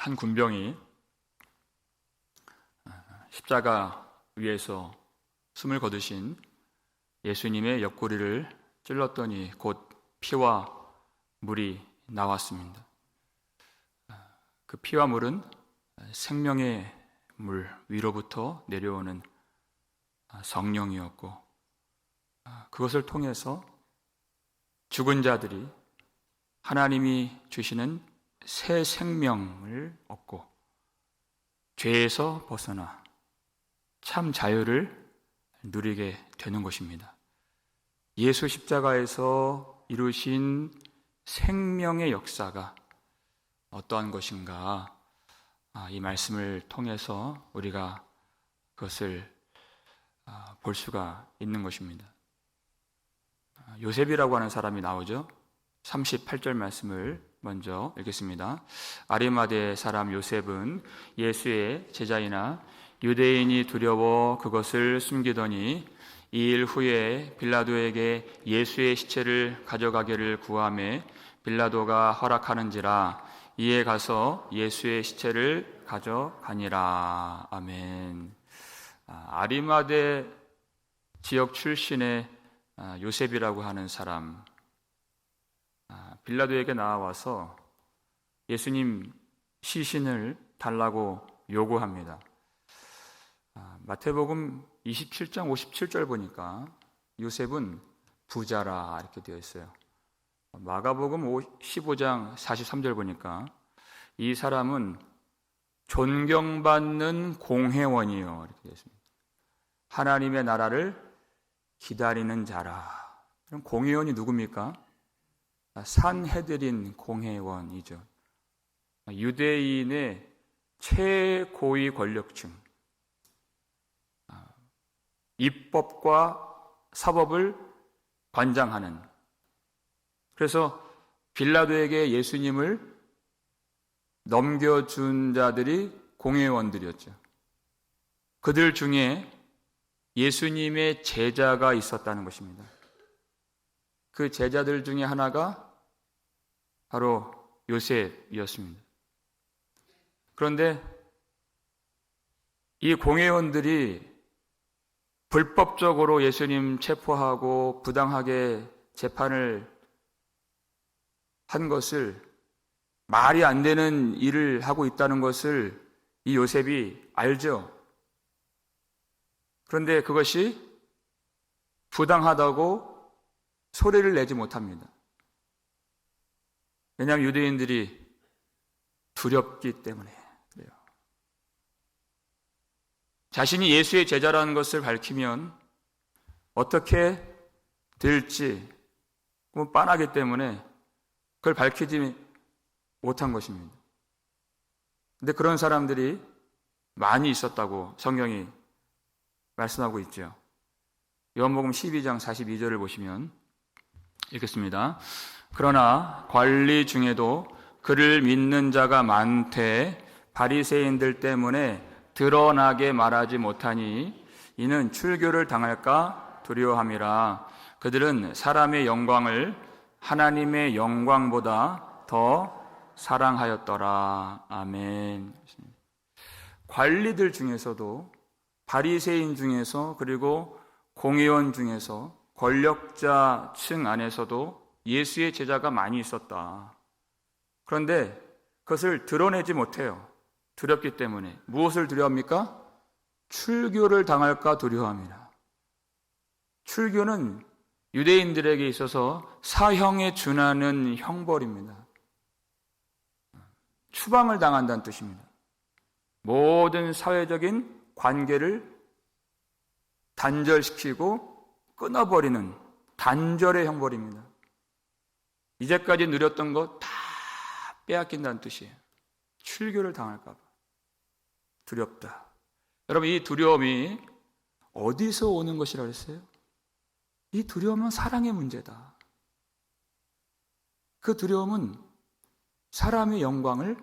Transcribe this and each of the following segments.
한 군병이 십자가 위에서 숨을 거두신 예수님의 옆구리를 찔렀더니 곧 피와 물이 나왔습니다. 그 피와 물은 생명의 물 위로부터 내려오는 성령이었고, 그것을 통해서 죽은 자들이 하나님이 주시는 새 생명을 얻고 죄에서 벗어나 참 자유를 누리게 되는 것입니다. 예수 십자가에서 이루신 생명의 역사가 어떠한 것인가, 이 말씀을 통해서 우리가 그것을 볼 수가 있는 것입니다. 요셉이라고 하는 사람이 나오죠. 38절 말씀을 먼저 읽겠습니다. 아리마대 사람 요셉은 예수의 제자이나 유대인이 두려워 그것을 숨기더니 2일 후에 빌라도에게 예수의 시체를 가져가기를 구하매 빌라도가 허락하는지라 이에 가서 예수의 시체를 가져가니라. 아멘. 아리마대 지역 출신의 요셉이라고 하는 사람, 빌라도에게 나와서 예수님 시신을 달라고 요구합니다. 마태복음 27장 57절 보니까 요셉은 부자라 이렇게 되어 있어요. 마가복음 15장 43절 보니까 이 사람은 존경받는 공회원이요 이렇게 되어 있습니다. 하나님의 나라를 기다리는 자라. 그럼 공회원이 누굽니까? 산헤드린 공회원이죠. 유대인의 최고위 권력층, 입법과 사법을 관장하는. 그래서 빌라도에게 예수님을 넘겨준 자들이 공회원들이었죠. 그들 중에 예수님의 제자가 있었다는 것입니다. 그 제자들 중에 하나가 바로 요셉이었습니다. 그런데 이 공회원들이 불법적으로 예수님 체포하고 부당하게 재판을 한 것을, 말이 안 되는 일을 하고 있다는 것을 이 요셉이 알죠. 그런데 그것이 부당하다고 소리를 내지 못합니다. 왜냐하면 유대인들이 두렵기 때문에 그래요. 자신이 예수의 제자라는 것을 밝히면 어떻게 될지 빤하기 때문에 그걸 밝히지 못한 것입니다. 그런데 그런 사람들이 많이 있었다고 성경이 말씀하고 있죠. 요한복음 12장 42절을 보시면 읽겠습니다. 그러나 관리 중에도 그를 믿는 자가 많되 바리새인들 때문에 드러나게 말하지 못하니 이는 출교를 당할까 두려워함이라. 그들은 사람의 영광을 하나님의 영광보다 더 사랑하였더라. 아멘. 관리들 중에서도, 바리새인 중에서, 그리고 공회원 중에서, 권력자층 안에서도 예수의 제자가 많이 있었다. 그런데 그것을 드러내지 못해요. 두렵기 때문에. 무엇을 두려워합니까? 출교를 당할까 두려워합니다. 출교는 유대인들에게 있어서 사형에 준하는 형벌입니다. 추방을 당한다는 뜻입니다. 모든 사회적인 관계를 단절시키고 끊어버리는 단절의 형벌입니다. 이제까지 누렸던 거 다 빼앗긴다는 뜻이에요. 출교를 당할까 봐 두렵다. 여러분, 이 두려움이 어디서 오는 것이라고 했어요? 이 두려움은 사랑의 문제다. 그 두려움은 사람의 영광을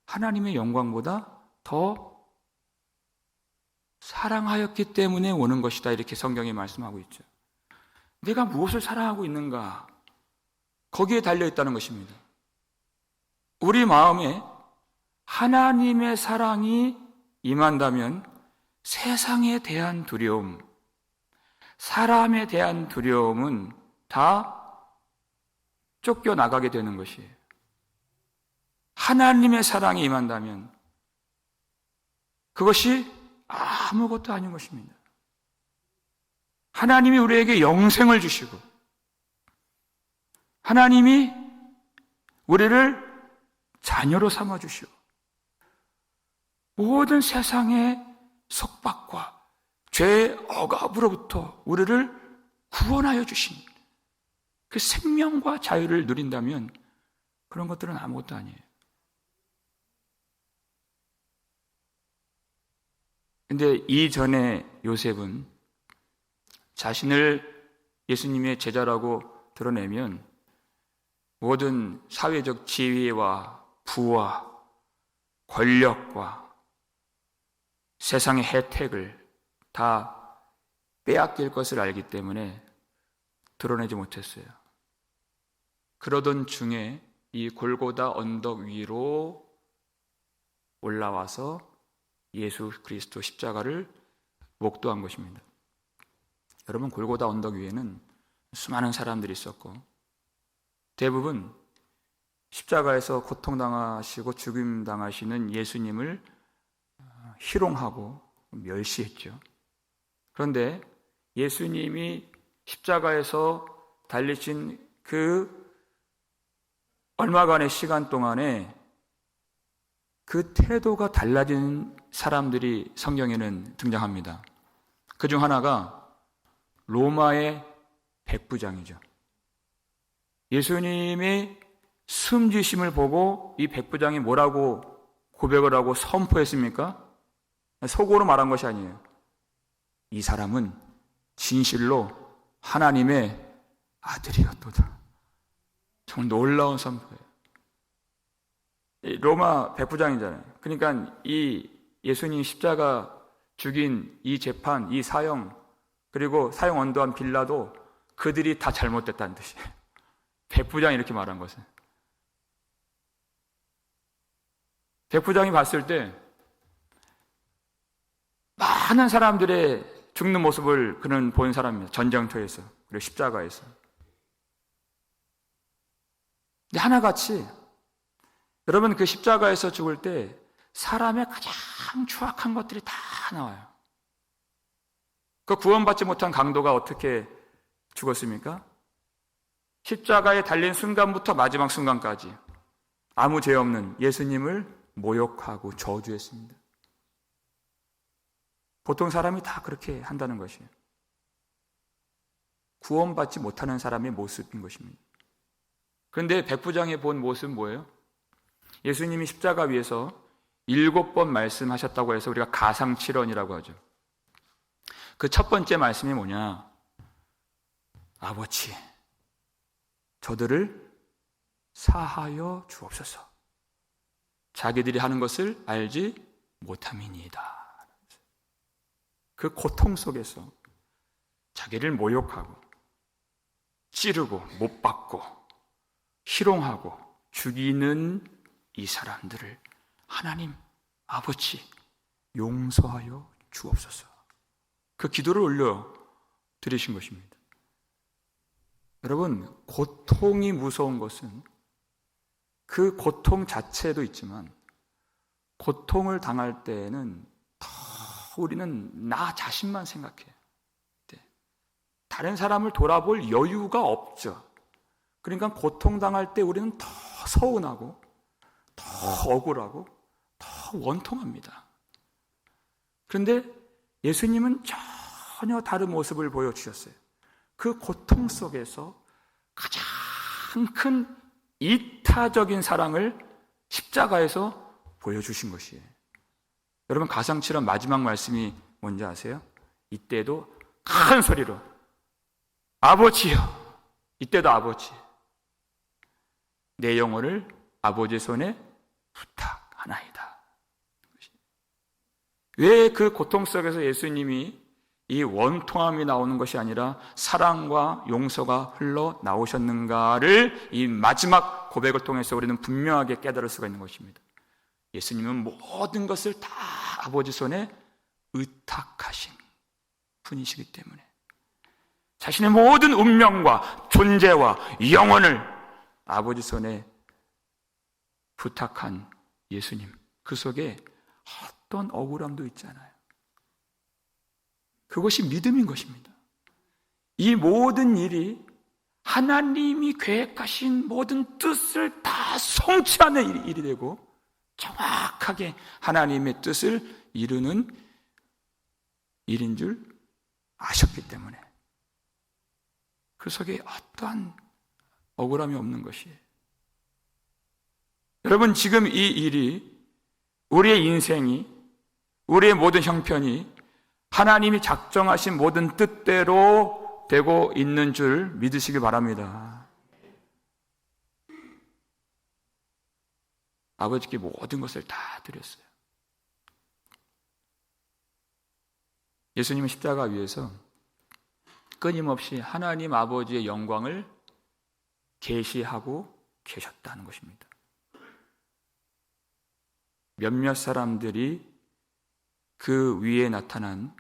하나님의 영광보다 더 사랑하였기 때문에 오는 것이다. 이렇게 성경이 말씀하고 있죠. 내가 무엇을 사랑하고 있는가? 거기에 달려있다는 것입니다. 우리 마음에 하나님의 사랑이 임한다면 세상에 대한 두려움, 사람에 대한 두려움은 다 쫓겨나가게 되는 것이에요. 하나님의 사랑이 임한다면 그것이 아무것도 아닌 것입니다. 하나님이 우리에게 영생을 주시고 하나님이 우리를 자녀로 삼아주시고 모든 세상의 속박과 죄의 억압으로부터 우리를 구원하여 주신 그 생명과 자유를 누린다면 그런 것들은 아무것도 아니에요. 근데 이전에 요셉은 자신을 예수님의 제자라고 드러내면 모든 사회적 지위와 부와 권력과 세상의 혜택을 다 빼앗길 것을 알기 때문에 드러내지 못했어요. 그러던 중에 이 골고다 언덕 위로 올라와서 예수 그리스도 십자가를 목도한 것입니다. 여러분, 골고다 언덕 위에는 수많은 사람들이 있었고 대부분 십자가에서 고통당하시고 죽임당하시는 예수님을 희롱하고 멸시했죠. 그런데 예수님이 십자가에서 달리신 그 얼마간의 시간 동안에 그 태도가 달라진 사람들이 성경에는 등장합니다. 그중 하나가 로마의 백부장이죠. 예수님의 숨지심을 보고 이 백부장이 뭐라고 고백을 하고 선포했습니까? 속으로 말한 것이 아니에요. 이 사람은 진실로 하나님의 아들이었도다. 정말 놀라운 선포예요. 로마 백부장이잖아요. 그러니까 이 예수님 십자가 죽인 이 재판, 이 사형, 그리고 사형 언도한 빌라도 그들이 다 잘못됐다는 뜻이에요. 백부장이 이렇게 말한 것은. 백부장이 봤을 때 많은 사람들의 죽는 모습을 그는 본 사람입니다. 전쟁터에서, 그리고 십자가에서. 근데 하나같이 여러분, 그 십자가에서 죽을 때 사람의 가장 추악한 것들이 다 나와요. 그 구원받지 못한 강도가 어떻게 죽었습니까? 십자가에 달린 순간부터 마지막 순간까지 아무 죄 없는 예수님을 모욕하고 저주했습니다. 보통 사람이 다 그렇게 한다는 것이에요. 구원받지 못하는 사람의 모습인 것입니다. 그런데 백부장이 본 모습은 뭐예요? 예수님이 십자가 위에서 7번 말씀하셨다고 해서 우리가 가상칠언이라고 하죠. 그 첫 번째 말씀이 뭐냐? 아버지, 저들을 사하여 주옵소서. 자기들이 하는 것을 알지 못함이니이다. 그 고통 속에서 자기를 모욕하고 찌르고 못 박고 희롱하고 죽이는 이 사람들을 하나님 아버지 용서하여 주옵소서. 그 기도를 올려 드리신 것입니다. 여러분, 고통이 무서운 것은 그 고통 자체도 있지만 고통을 당할 때에는 더 우리는 나 자신만 생각해요. 다른 사람을 돌아볼 여유가 없죠. 그러니까 고통당할 때 우리는 더 서운하고 더 억울하고 더 원통합니다. 그런데 예수님은 전혀 다른 모습을 보여주셨어요. 그 고통 속에서 가장 큰 이타적인 사랑을 십자가에서 보여주신 것이에요. 여러분, 가상칠언 마지막 말씀이 뭔지 아세요? 이때도 큰 소리로 아버지요, 이때도 아버지, 내 영혼을 아버지 손에 부탁하나이다. 왜 그 고통 속에서 예수님이 이 원통함이 나오는 것이 아니라 사랑과 용서가 흘러나오셨는가를 이 마지막 고백을 통해서 우리는 분명하게 깨달을 수가 있는 것입니다. 예수님은 모든 것을 다 아버지 손에 의탁하신 분이시기 때문에 자신의 모든 운명과 존재와 영혼을 아버지 손에 부탁한 예수님, 그 속에 어떤 억울함도 있잖아요. 그것이 믿음인 것입니다. 이 모든 일이 하나님이 계획하신 모든 뜻을 다 성취하는 일이 되고 정확하게 하나님의 뜻을 이루는 일인 줄 아셨기 때문에 그 속에 어떠한 억울함이 없는 것이에요. 여러분, 지금 이 일이, 우리의 인생이, 우리의 모든 형편이 하나님이 작정하신 모든 뜻대로 되고 있는 줄 믿으시기 바랍니다. 아버지께 모든 것을 다 드렸어요. 예수님은 십자가 위에서 끊임없이 하나님 아버지의 영광을 계시하고 계셨다는 것입니다. 몇몇 사람들이 그 위에 나타난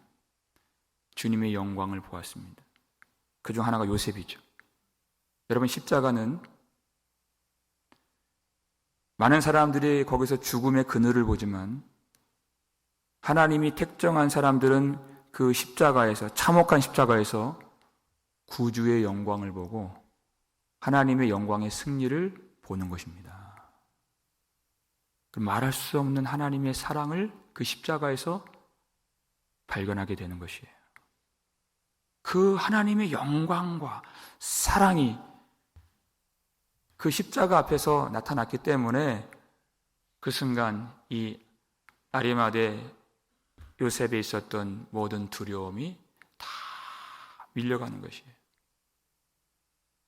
주님의 영광을 보았습니다. 그중 하나가 요셉이죠. 여러분, 십자가는 많은 사람들이 거기서 죽음의 그늘을 보지만 하나님이 택정한 사람들은 그 십자가에서, 참혹한 십자가에서 구주의 영광을 보고 하나님의 영광의 승리를 보는 것입니다. 말할 수 없는 하나님의 사랑을 그 십자가에서 발견하게 되는 것이에요. 그 하나님의 영광과 사랑이 그 십자가 앞에서 나타났기 때문에 그 순간 이 아리마대 요셉에 있었던 모든 두려움이 다 밀려가는 것이에요.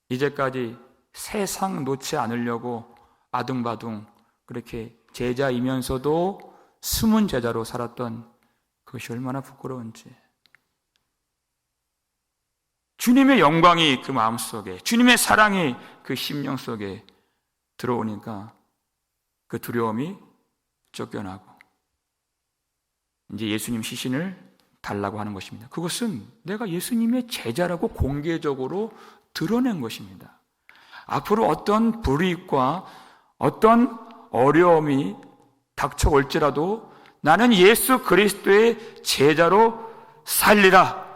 이제까지 세상 놓지 않으려고 아둥바둥 그렇게 제자이면서도 숨은 제자로 살았던 그것이 얼마나 부끄러운지. 주님의 영광이 그 마음속에, 주님의 사랑이 그 심령 속에 들어오니까 그 두려움이 쫓겨나고 이제 예수님 시신을 달라고 하는 것입니다. 그것은 내가 예수님의 제자라고 공개적으로 드러낸 것입니다. 앞으로 어떤 불이익과 어떤 어려움이 닥쳐올지라도 나는 예수 그리스도의 제자로 살리라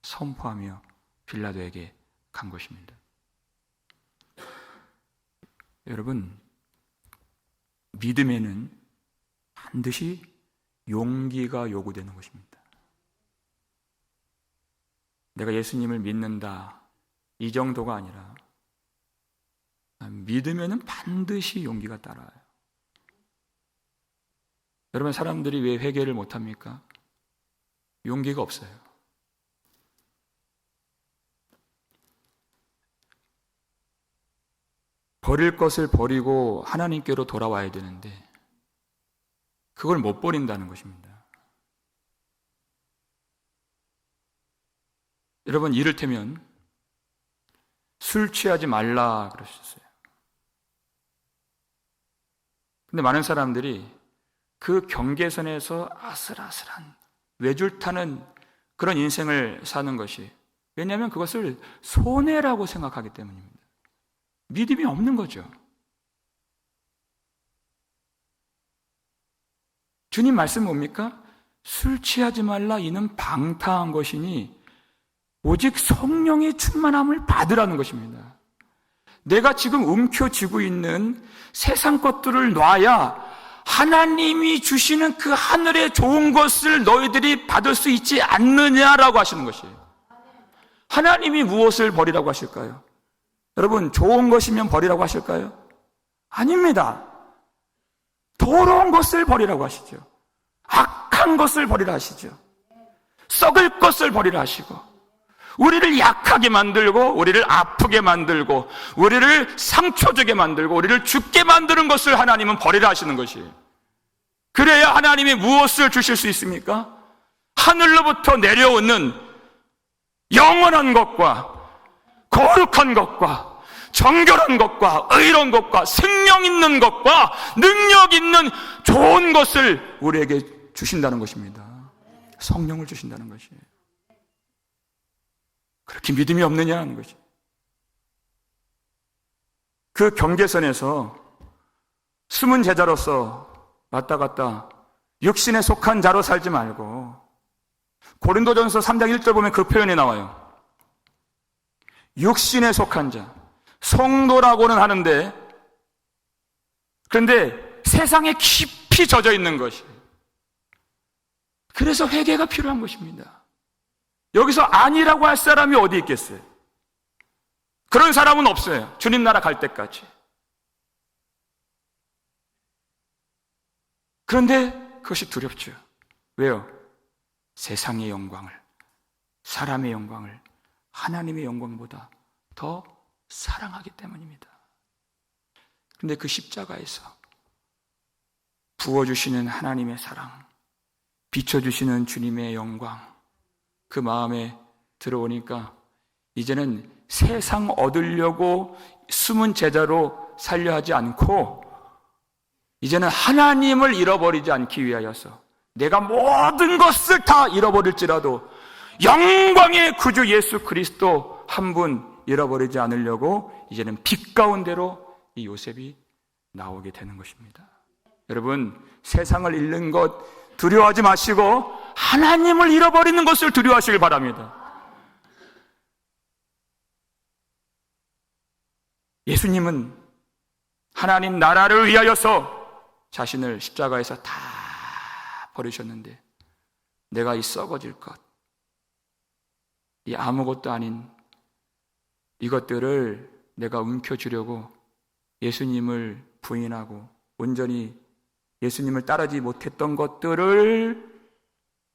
선포하며 빌라도에게 간 것입니다. 여러분, 믿음에는 반드시 용기가 요구되는 것입니다. 내가 예수님을 믿는다, 이 정도가 아니라 믿음에는 반드시 용기가 따라요. 여러분, 사람들이 왜 회개를 못합니까? 용기가 없어요. 버릴 것을 버리고 하나님께로 돌아와야 되는데 그걸 못 버린다는 것입니다. 여러분, 이를테면 술 취하지 말라 그러셨어요. 근데 많은 사람들이 그 경계선에서 아슬아슬한 외줄 타는 그런 인생을 사는 것이, 왜냐하면 그것을 손해라고 생각하기 때문입니다. 믿음이 없는 거죠. 주님 말씀 뭡니까? 술 취하지 말라, 이는 방탕한 것이니 오직 성령의 충만함을 받으라는 것입니다. 내가 지금 움켜쥐고 있는 세상 것들을 놔야 하나님이 주시는 그 하늘의 좋은 것을 너희들이 받을 수 있지 않느냐라고 하시는 것이에요. 하나님이 무엇을 버리라고 하실까요? 여러분, 좋은 것이면 버리라고 하실까요? 아닙니다. 더러운 것을 버리라고 하시죠. 악한 것을 버리라 하시죠. 썩을 것을 버리라 하시고, 우리를 약하게 만들고, 우리를 아프게 만들고, 우리를 상처 주게 만들고, 우리를 죽게 만드는 것을 하나님은 버리라 하시는 것이에요. 그래야 하나님이 무엇을 주실 수 있습니까? 하늘로부터 내려오는 영원한 것과 거룩한 것과 정결한 것과 의로운 것과 생명 있는 것과 능력 있는 좋은 것을 우리에게 주신다는 것입니다. 성령을 주신다는 것이에요. 그렇게 믿음이 없느냐 하는 것이. 그 경계선에서 숨은 제자로서 왔다 갔다 육신에 속한 자로 살지 말고, 고린도전서 3장 1절 보면 그 표현이 나와요. 육신에 속한 자, 성도라고는 하는데, 그런데 세상에 깊이 젖어 있는 것이. 그래서 회개가 필요한 것입니다. 여기서 아니라고 할 사람이 어디 있겠어요? 그런 사람은 없어요. 주님 나라 갈 때까지. 그런데 그것이 두렵죠. 왜요? 세상의 영광을, 사람의 영광을 하나님의 영광보다 더 사랑하기 때문입니다. 그런데 그 십자가에서 부어주시는 하나님의 사랑, 비춰주시는 주님의 영광, 그 마음에 들어오니까 이제는 세상 얻으려고 숨은 제자로 살려 하지 않고, 이제는 하나님을 잃어버리지 않기 위하여서 내가 모든 것을 다 잃어버릴지라도 영광의 구주 예수 그리스도 한 분 잃어버리지 않으려고 이제는 빛 가운데로 이 요셉이 나오게 되는 것입니다. 여러분, 세상을 잃는 것 두려워하지 마시고 하나님을 잃어버리는 것을 두려워하시길 바랍니다. 예수님은 하나님 나라를 위하여서 자신을 십자가에서 다 버리셨는데, 내가 이 썩어질 것, 이 아무것도 아닌 이것들을 내가 움켜쥐려고 예수님을 부인하고 온전히 예수님을 따르지 못했던 것들을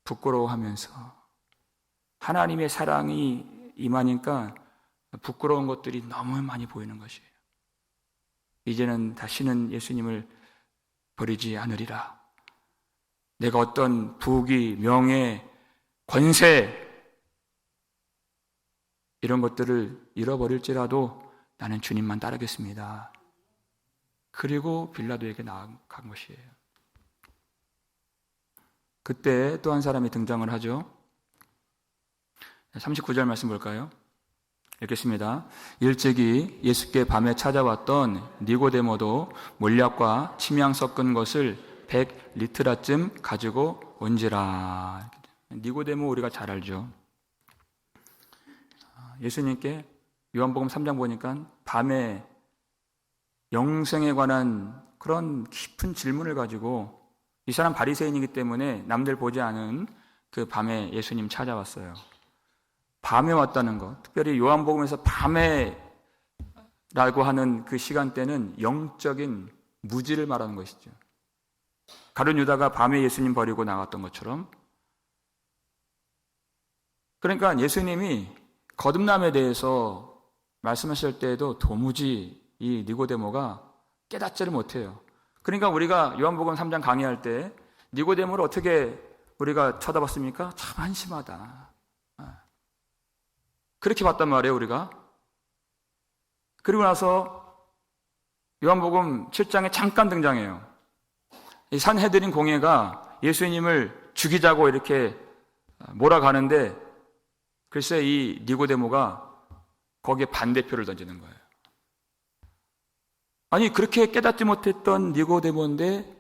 부끄러워하면서, 하나님의 사랑이 임하니까 부끄러운 것들이 너무 많이 보이는 것이에요. 이제는 다시는 예수님을 버리지 않으리라. 내가 어떤 부귀, 명예, 권세 이런 것들을 잃어버릴지라도 나는 주님만 따르겠습니다. 그리고 빌라도에게 나아간 것이에요. 그때 또 한 사람이 등장을 하죠. 39절 말씀 볼까요? 읽겠습니다. 일찍이 예수께 밤에 찾아왔던 니고데모도 몰약과 침향 섞은 것을 100리트라쯤 가지고 온지라. 니고데모 우리가 잘 알죠. 예수님께 요한복음 3장 보니까 밤에 영생에 관한 그런 깊은 질문을 가지고, 이 사람 바리새인이기 때문에 남들 보지 않은 그 밤에 예수님 찾아왔어요. 밤에 왔다는 것, 특별히 요한복음에서 밤에라고 하는 그 시간대는 영적인 무지를 말하는 것이죠. 가룟 유다가 밤에 예수님 버리고 나갔던 것처럼. 그러니까 예수님이 거듭남에 대해서 말씀하실 때에도 도무지 이 니고데모가 깨닫지를 못해요. 그러니까 우리가 요한복음 3장 강의할 때 니고데모를 어떻게 우리가 쳐다봤습니까? 참 한심하다. 그렇게 봤단 말이에요, 우리가. 그리고 나서 요한복음 7장에 잠깐 등장해요. 이 산헤드린 공회가 예수님을 죽이자고 이렇게 몰아가는데, 글쎄 이 니고데모가 거기에 반대표를 던지는 거예요. 아니, 그렇게 깨닫지 못했던 니고데모인데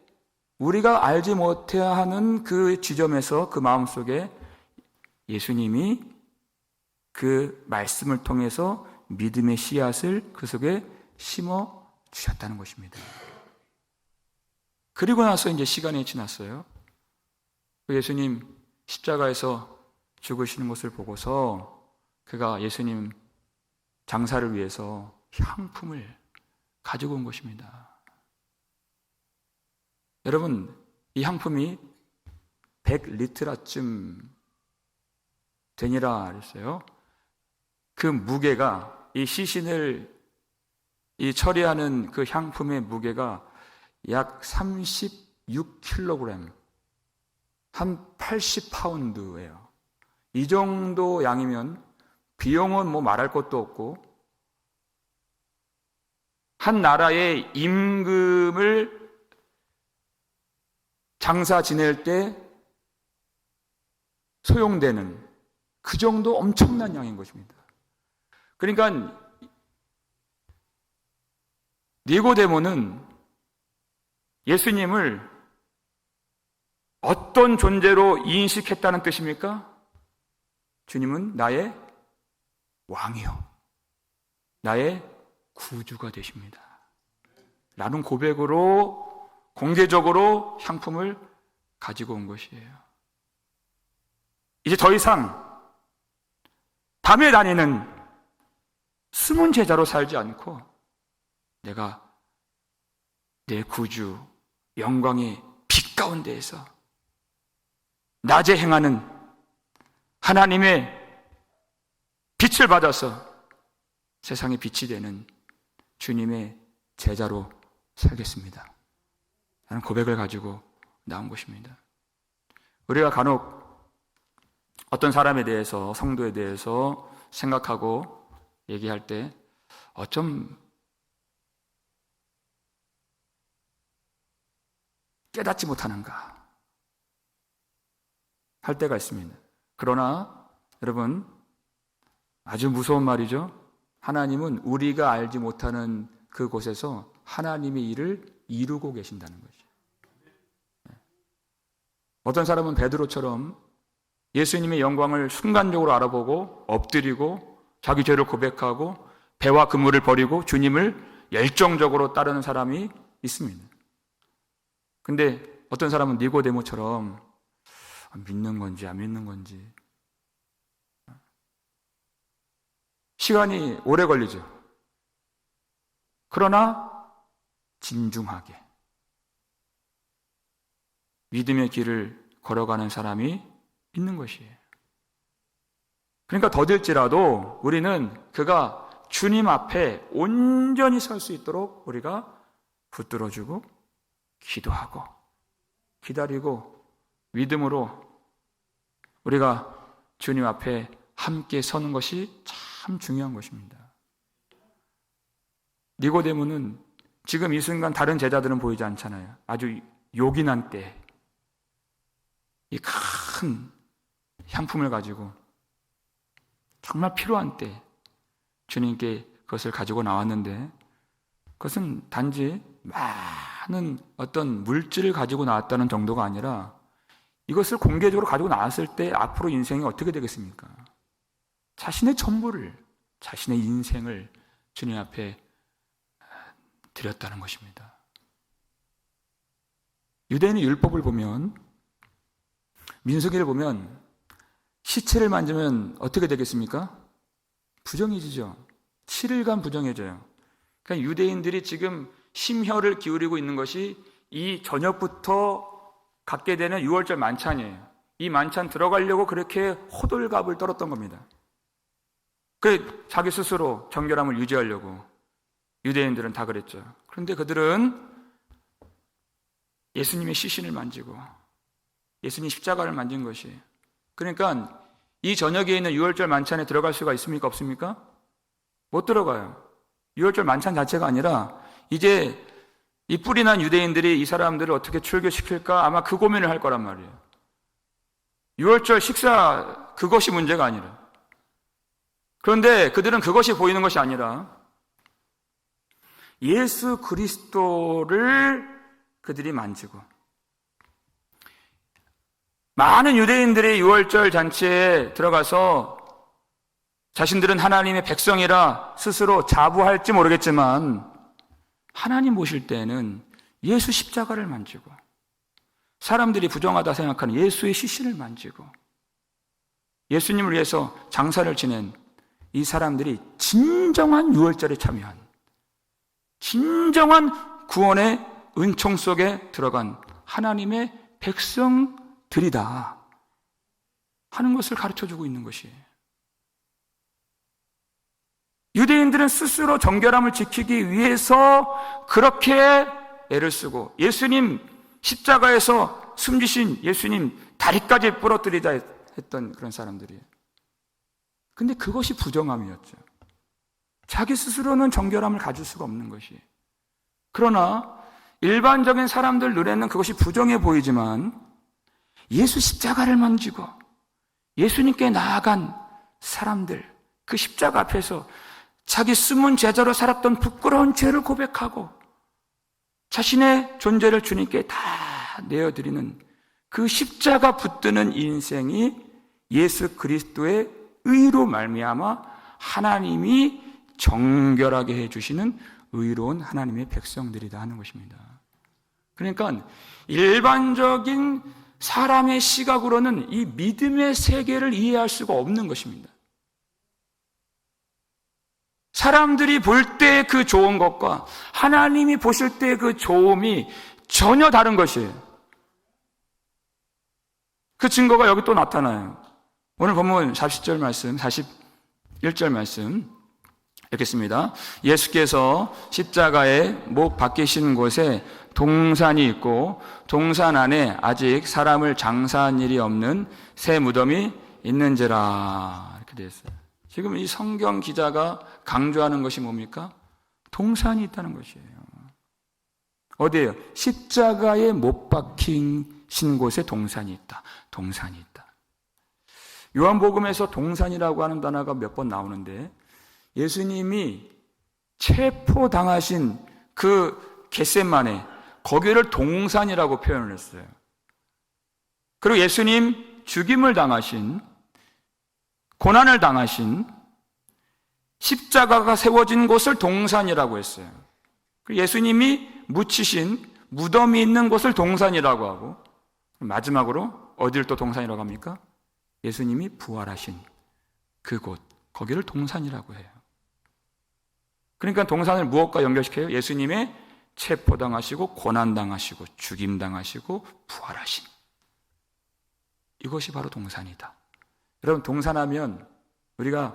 우리가 알지 못해야 하는 그 지점에서 그 마음속에 예수님이 그 말씀을 통해서 믿음의 씨앗을 그 속에 심어 주셨다는 것입니다. 그리고 나서 이제 시간이 지났어요. 예수님 십자가에서 죽으시는 것을 보고서 그가 예수님 장사를 위해서 향품을 가지고 온 것입니다. 여러분, 이 향품이 100리트라쯤 되니라 그랬어요. 그 무게가, 이 시신을 이 처리하는 그 향품의 무게가 약 36kg, 한 80파운드예요. 이 정도 양이면 비용은 뭐 말할 것도 없고, 한 나라의 임금을 장사 지낼 때 소용되는 그 정도 엄청난 양인 것입니다. 그러니까 니고데모는 예수님을 어떤 존재로 인식했다는 뜻입니까? 주님은 나의 왕이요, 나의 구주가 되십니다 라는 고백으로 공개적으로 향품을 가지고 온 것이에요. 이제 더 이상 밤에 다니는 숨은 제자로 살지 않고 내가 내 구주 영광의 빛 가운데에서 낮에 행하는 하나님의 빛을 받아서 세상의 빛이 되는 주님의 제자로 살겠습니다 라는 고백을 가지고 나온 것입니다. 우리가 간혹 어떤 사람에 대해서, 성도에 대해서 생각하고 얘기할 때 어쩜 깨닫지 못하는가 할 때가 있습니다. 그러나 여러분, 아주 무서운 말이죠. 하나님은 우리가 알지 못하는 그곳에서 하나님의 일을 이루고 계신다는 것이죠. 어떤 사람은 베드로처럼 예수님의 영광을 순간적으로 알아보고 엎드리고 자기 죄를 고백하고 배와 그물을 버리고 주님을 열정적으로 따르는 사람이 있습니다. 근데 어떤 사람은 니고데모처럼 믿는 건지 안 믿는 건지 시간이 오래 걸리죠. 그러나 진중하게 믿음의 길을 걸어가는 사람이 있는 것이에요. 그러니까 더딜지라도 우리는 그가 주님 앞에 온전히 설 수 있도록 우리가 붙들어주고 기도하고 기다리고 믿음으로 우리가 주님 앞에 함께 서는 것이 참 중요한 것입니다. 니고데모는 지금 이 순간 다른 제자들은 보이지 않잖아요. 아주 요긴한 때 이 큰 향품을 가지고 정말 필요한 때 주님께 그것을 가지고 나왔는데 그것은 단지 많은 어떤 물질을 가지고 나왔다는 정도가 아니라 이것을 공개적으로 가지고 나왔을 때 앞으로 인생이 어떻게 되겠습니까? 자신의 전부를, 자신의 인생을 주님 앞에 드렸다는 것입니다. 유대인의 율법을 보면, 민수기를 보면 시체를 만지면 어떻게 되겠습니까? 부정해지죠. 7일간 부정해져요. 그러니까 유대인들이 지금 심혈을 기울이고 있는 것이 이 저녁부터 갖게 되는 6월절 만찬이에요. 이 만찬 들어가려고 그렇게 호들갑을 떨었던 겁니다. 그 자기 스스로 정결함을 유지하려고 유대인들은 다 그랬죠. 그런데 그들은 예수님의 시신을 만지고 예수님 십자가를 만진 것이에요. 그러니까 이 저녁에 있는 6월절 만찬에 들어갈 수가 있습니까? 없습니까? 못 들어가요. 6월절 만찬 자체가 아니라 이제 이 뿌리난 유대인들이 이 사람들을 어떻게 출교시킬까 아마 그 고민을 할 거란 말이에요. 6월절 식사 그것이 문제가 아니라. 그런데 그들은 그것이 보이는 것이 아니라 예수 그리스도를 그들이 만지고 많은 유대인들이 6월절 잔치에 들어가서 자신들은 하나님의 백성이라 스스로 자부할지 모르겠지만 하나님 보실 때에는 예수 십자가를 만지고 사람들이 부정하다 생각하는 예수의 시신을 만지고 예수님을 위해서 장사를 지낸 이 사람들이 진정한 6월절에 참여한 진정한 구원의 은총 속에 들어간 하나님의 백성들이다 하는 것을 가르쳐주고 있는 것이에요. 유대인들은 스스로 정결함을 지키기 위해서 그렇게 애를 쓰고 예수님 십자가에서 숨지신 예수님 다리까지 부러뜨리자 했던 그런 사람들이에요. 근데 그것이 부정함이었죠. 자기 스스로는 정결함을 가질 수가 없는 것이. 그러나 일반적인 사람들 눈에는 그것이 부정해 보이지만 예수 십자가를 만지고 예수님께 나아간 사람들, 그 십자가 앞에서 자기 숨은 제자로 살았던 부끄러운 죄를 고백하고 자신의 존재를 주님께 다 내어드리는 그 십자가 붙드는 인생이 예수 그리스도의 의로 말미암아 하나님이 정결하게 해주시는 의로운 하나님의 백성들이다 하는 것입니다. 그러니까 일반적인 사람의 시각으로는 이 믿음의 세계를 이해할 수가 없는 것입니다. 사람들이 볼 때 그 좋은 것과 하나님이 보실 때 그 좋음이 전혀 다른 것이에요. 그 증거가 여기 또 나타나요. 오늘 본문 40절 말씀, 41절 말씀 읽겠습니다. 예수께서 십자가에 못 박히신 곳에 동산이 있고 동산 안에 아직 사람을 장사한 일이 없는 새 무덤이 있는지라, 이렇게 되어 있어요. 지금 이 성경 기자가 강조하는 것이 뭡니까? 동산이 있다는 것이에요. 어디예요? 십자가에 못 박히신 곳에 동산이 있다. 동산이 있다. 요한복음에서 동산이라고 하는 단어가 몇 번 나오는데 예수님이 체포당하신 그 겟세마네, 거기를 동산이라고 표현을 했어요. 그리고 예수님 죽임을 당하신, 고난을 당하신 십자가가 세워진 곳을 동산이라고 했어요. 그리고 예수님이 묻히신 무덤이 있는 곳을 동산이라고 하고, 마지막으로 어디를 또 동산이라고 합니까? 예수님이 부활하신 그곳, 거기를 동산이라고 해요. 그러니까 동산을 무엇과 연결시켜요? 예수님의 체포당하시고 고난당하시고 죽임당하시고 부활하신, 이것이 바로 동산이다. 여러분, 동산하면 우리가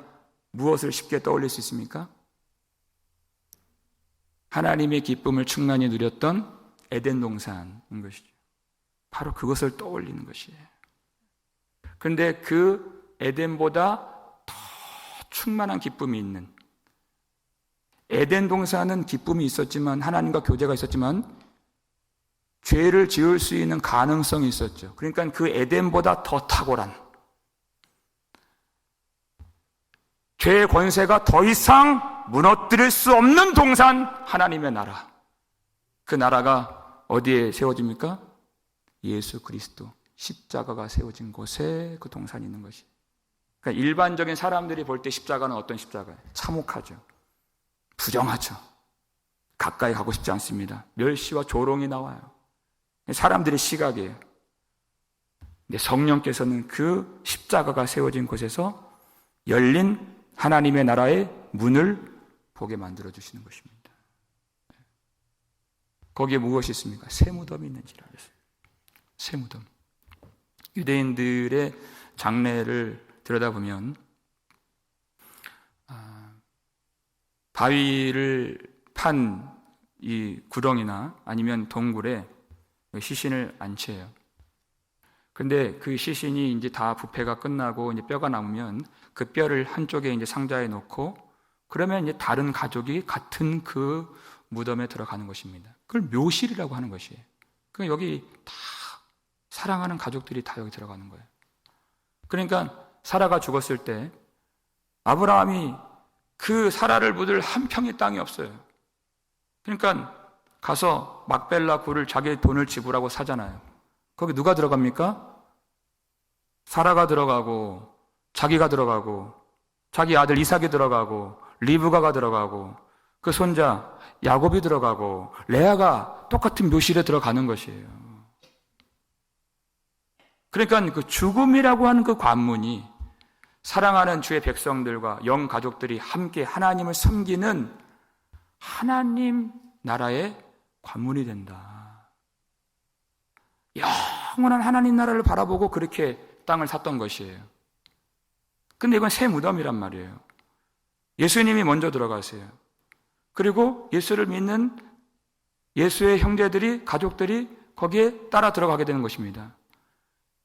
무엇을 쉽게 떠올릴 수 있습니까? 하나님의 기쁨을 충만히 누렸던 에덴 동산인 것이죠. 바로 그것을 떠올리는 것이에요. 그런데 그 에덴보다 더 충만한 기쁨이 있는, 에덴 동산은 기쁨이 있었지만, 하나님과 교제가 있었지만 죄를 지을 수 있는 가능성이 있었죠. 그러니까 그 에덴보다 더 탁월한, 죄의 권세가 더 이상 무너뜨릴 수 없는 동산, 하나님의 나라. 그 나라가 어디에 세워집니까? 예수 그리스도 십자가가 세워진 곳에 그 동산이 있는 것이. 그러니까 일반적인 사람들이 볼 때 십자가는 어떤 십자가예요? 참혹하죠. 부정하죠. 가까이 가고 싶지 않습니다. 멸시와 조롱이 나와요. 사람들의 시각이에요. 근데 성령께서는 그 십자가가 세워진 곳에서 열린 하나님의 나라의 문을 보게 만들어주시는 것입니다. 거기에 무엇이 있습니까? 새 무덤이 있는지라 그랬어요. 새 무덤. 유대인들의 장례를 들여다보면 바위를 판 이 구덩이나 아니면 동굴에 시신을 안치해요. 근데 그 시신이 이제 다 부패가 끝나고 이제 뼈가 남으면 그 뼈를 한쪽에 이제 상자에 놓고, 그러면 이제 다른 가족이 같은 그 무덤에 들어가는 것입니다. 그걸 묘실이라고 하는 것이에요. 그러니까 여기 다 사랑하는 가족들이 다 여기 들어가는 거예요. 그러니까 사라가 죽었을 때 아브라함이 그 사라를 묻을 한 평의 땅이 없어요. 그러니까 가서 막벨라 굴을 자기 돈을 지불하고 사잖아요. 거기 누가 들어갑니까? 사라가 들어가고, 자기가 들어가고, 자기 아들 이삭이 들어가고, 리브가가 들어가고, 그 손자 야곱이 들어가고, 레아가 똑같은 묘실에 들어가는 것이에요. 그러니까 그 죽음이라고 하는 그 관문이 사랑하는 주의 백성들과 영 가족들이 함께 하나님을 섬기는 하나님 나라의 관문이 된다. 영원한 하나님 나라를 바라보고 그렇게 땅을 샀던 것이에요. 근데 이건 새 무덤이란 말이에요. 예수님이 먼저 들어가세요. 그리고 예수를 믿는 예수의 형제들이, 가족들이 거기에 따라 들어가게 되는 것입니다.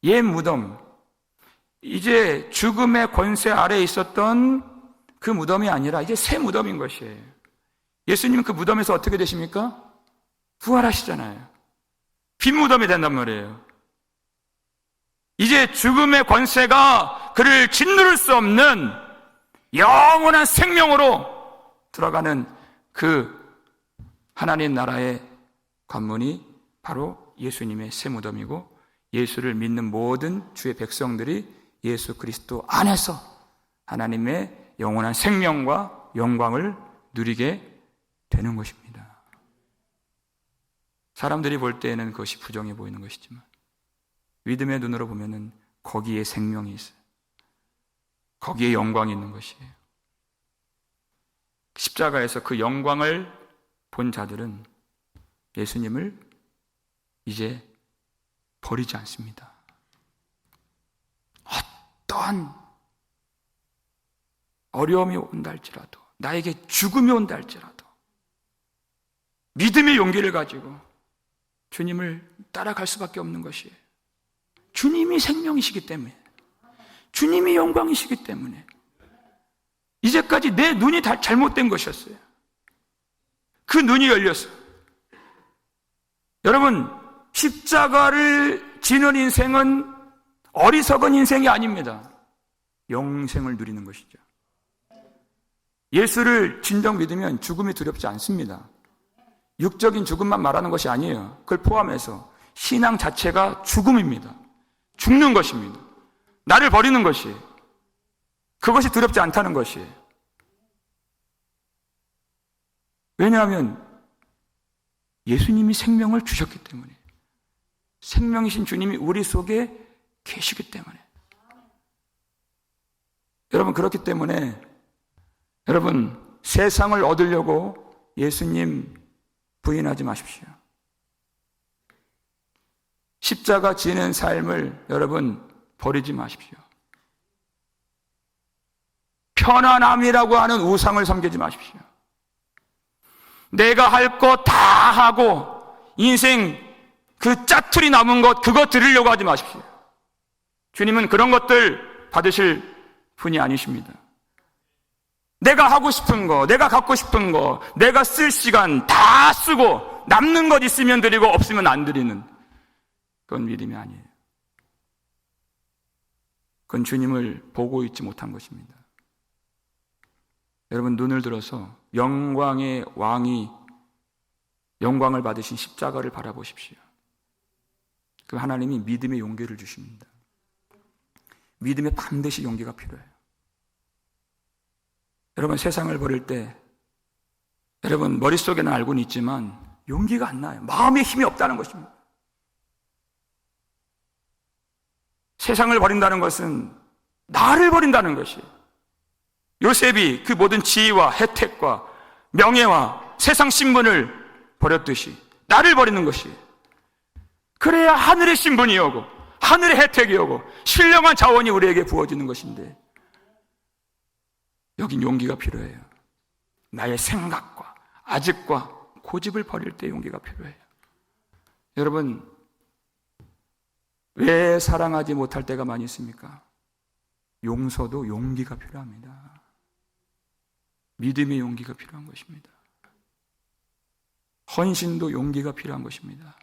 옛 무덤, 이제 죽음의 권세 아래에 있었던 그 무덤이 아니라 이제 새 무덤인 것이에요. 예수님은 그 무덤에서 어떻게 되십니까? 부활하시잖아요. 빈 무덤이 된단 말이에요. 이제 죽음의 권세가 그를 짓누를 수 없는 영원한 생명으로 들어가는 그 하나님 나라의 관문이 바로 예수님의 새 무덤이고, 예수를 믿는 모든 주의 백성들이 예수 그리스도 안에서 하나님의 영원한 생명과 영광을 누리게 되는 것입니다. 사람들이 볼 때에는 그것이 부정해 보이는 것이지만 믿음의 눈으로 보면은 거기에 생명이 있어요. 거기에 영광이 있는 것이에요. 십자가에서 그 영광을 본 자들은 예수님을 이제 버리지 않습니다. 어떠한 어려움이 온다 할지라도, 나에게 죽음이 온다 할지라도 믿음의 용기를 가지고 주님을 따라갈 수밖에 없는 것이에요. 주님이 생명이시기 때문에, 주님이 영광이시기 때문에. 이제까지 내 눈이 다 잘못된 것이었어요. 그 눈이 열렸어요. 여러분, 십자가를 지는 인생은 어리석은 인생이 아닙니다. 영생을 누리는 것이죠. 예수를 진정 믿으면 죽음이 두렵지 않습니다. 육적인 죽음만 말하는 것이 아니에요. 그걸 포함해서 신앙 자체가 죽음입니다. 죽는 것입니다. 나를 버리는 것이에요. 그것이 두렵지 않다는 것이에요. 왜냐하면 예수님이 생명을 주셨기 때문에, 생명이신 주님이 우리 속에 계시기 때문에. 여러분, 그렇기 때문에 여러분, 세상을 얻으려고 예수님 부인하지 마십시오. 십자가 지는 삶을 여러분 버리지 마십시오. 편안함이라고 하는 우상을 섬기지 마십시오. 내가 할 거 다 하고 인생 그 짜투리 남은 것, 그거 들으려고 하지 마십시오. 주님은 그런 것들 받으실 분이 아니십니다. 내가 하고 싶은 거, 내가 갖고 싶은 거, 내가 쓸 시간 다 쓰고 남는 것 있으면 드리고 없으면 안 드리는, 그건 믿음이 아니에요. 그건 주님을 보고 있지 못한 것입니다. 여러분, 눈을 들어서 영광의 왕이 영광을 받으신 십자가를 바라보십시오. 그 하나님이 믿음의 용기를 주십니다. 믿음에 반드시 용기가 필요해요. 여러분, 세상을 버릴 때 여러분 머릿속에는 알고는 있지만 용기가 안 나요. 마음에 힘이 없다는 것입니다. 세상을 버린다는 것은 나를 버린다는 것이에요. 요셉이 그 모든 지위와 혜택과 명예와 세상 신분을 버렸듯이 나를 버리는 것이에요. 그래야 하늘의 신분이 오고 하늘의 혜택이 오고 신령한 자원이 우리에게 부어지는 것인데, 여긴 용기가 필요해요. 나의 생각과 아집과 고집을 버릴 때 용기가 필요해요. 여러분, 왜 사랑하지 못할 때가 많이 있습니까? 용서도 용기가 필요합니다. 믿음의 용기가 필요한 것입니다. 헌신도 용기가 필요한 것입니다.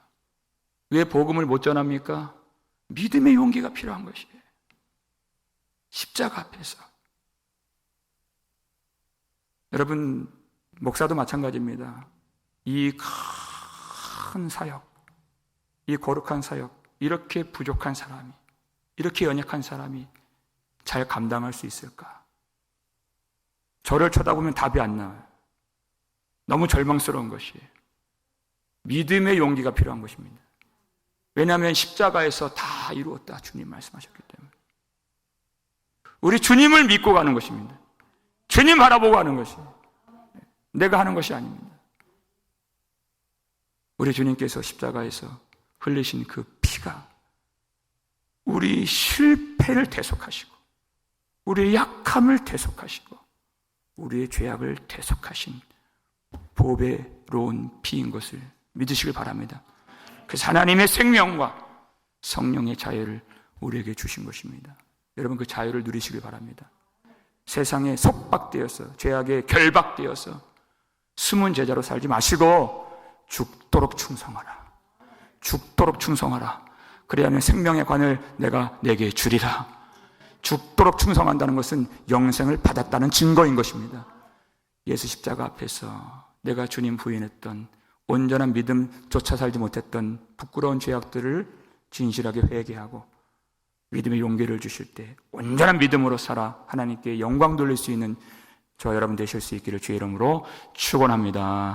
왜 복음을 못 전합니까? 믿음의 용기가 필요한 것이에요. 십자가 앞에서. 여러분, 목사도 마찬가지입니다. 이 큰 사역, 이 거룩한 사역, 이렇게 부족한 사람이, 이렇게 연약한 사람이 잘 감당할 수 있을까? 저를 쳐다보면 답이 안 나와요. 너무 절망스러운 것이에요. 믿음의 용기가 필요한 것입니다. 왜냐하면 십자가에서 다 이루었다 주님 말씀하셨기 때문에. 우리 주님을 믿고 가는 것입니다. 주님 바라보고 하는 것이에요. 내가 하는 것이 아닙니다. 우리 주님께서 십자가에서 흘리신 그 피가 우리 실패를 대속하시고 우리의 약함을 대속하시고 우리의 죄악을 대속하신 보배로운 피인 것을 믿으시길 바랍니다. 그래서 하나님의 생명과 성령의 자유를 우리에게 주신 것입니다. 여러분, 그 자유를 누리시길 바랍니다. 세상에 속박되어서 죄악에 결박되어서 숨은 제자로 살지 마시고 죽도록 충성하라. 죽도록 충성하라. 그래야만 생명의 관을 내가 내게 주리라. 죽도록 충성한다는 것은 영생을 받았다는 증거인 것입니다. 예수 십자가 앞에서 내가 주님 부인했던 온전한 믿음조차 살지 못했던 부끄러운 죄악들을 진실하게 회개하고 믿음의 용기를 주실 때 온전한 믿음으로 살아 하나님께 영광 돌릴 수 있는 저와 여러분 되실 수 있기를 주의 이름으로 축원합니다.